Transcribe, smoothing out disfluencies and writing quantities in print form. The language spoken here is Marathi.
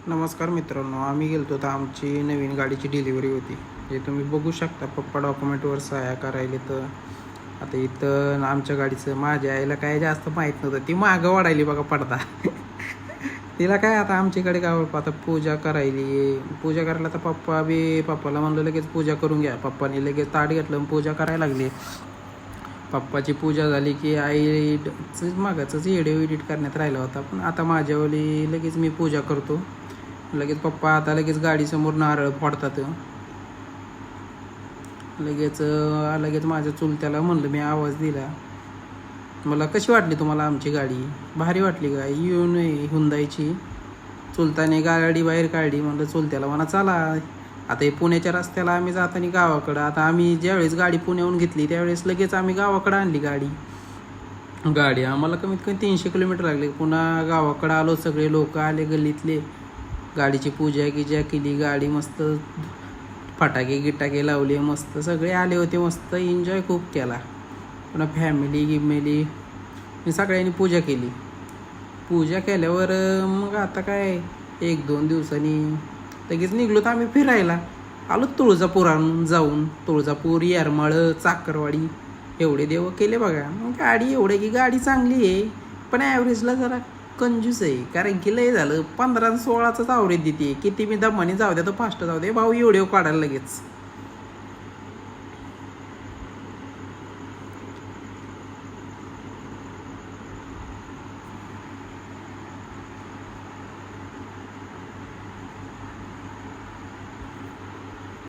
नमस्कार मित्रांनो, आम्ही गेलतो तर आमची नवीन गाडीची डिलिव्हरी होती. हे तुम्ही बघू शकता. पप्पा डॉक्युमेंटवर सह्या करायले. तर आता इथं आमच्या गाडीचं माझ्या आईला काय जास्त माहीत नव्हतं. ती मागं वाढायली बघा पडदा. तिला काय आता आमच्याकडे गाव आता पूजा करायली. पूजा करायला तर पप्पाला म्हणलं लगेच पूजा करून घ्या. पप्पाने लगेच ताट घेतलं आणि पूजा करायला लागली. पप्पाची पूजा झाली की आई मागाचंच व्हिडिओ एडिट करण्यात राहिला होता. पण आता माझ्यावाली लगेच मी पूजा करतो. लगेच पप्पा आता लगेच गाडीसमोर नारळ फोडतात. लगेच माझ्या चुलत्याला म्हणलं, मी आवाज दिला, मला कशी वाटली तुम्हाला आमची गाडी? भारी वाटली का? येऊन हुंदायची. चुलताने गाडी बाहेर काढली. म्हणलं चुलत्याला म्हणा चला. आता हे पुण्याच्या रस्त्याला आम्ही जाताना गावाकडं, आता आम्ही ज्यावेळेस गाडी पुण्याहून घेतली त्यावेळेस लगेच आम्ही गावाकडं आणली गाडी आम्हाला कमीत कमी 300 किलोमीटर लागले. पुन्हा गावाकडं आलो. सगळे लोक आले गल्लीतले. गाडीची पूजा केली. गाडी मस्त फटाके गिटाके लावले. मस्त सगळे आले होते. मस्त एन्जॉय खूप केला. पुन्हा फॅमिली मी सगळ्यांनी पूजा केली. पूजा केल्यावर मग आता काय 1-2 दिवसांनी लगेच निघलो तर आम्ही फिरायला आलो. तुळजापुरात जाऊन तुळजापूर, येरमाळ, चाकरवाडी एवढे देव केले बघा. गाडी एवढे की गाडी चांगली आहे, पण ॲव्हरेजला जरा कंजूस आहे. कारण की लय झालं 15-16च ॲव्हरेज देते. किती मी दमाने जाऊ द्या तर फास्ट जाऊ दे भाऊ, एवढे काढायला लगेच.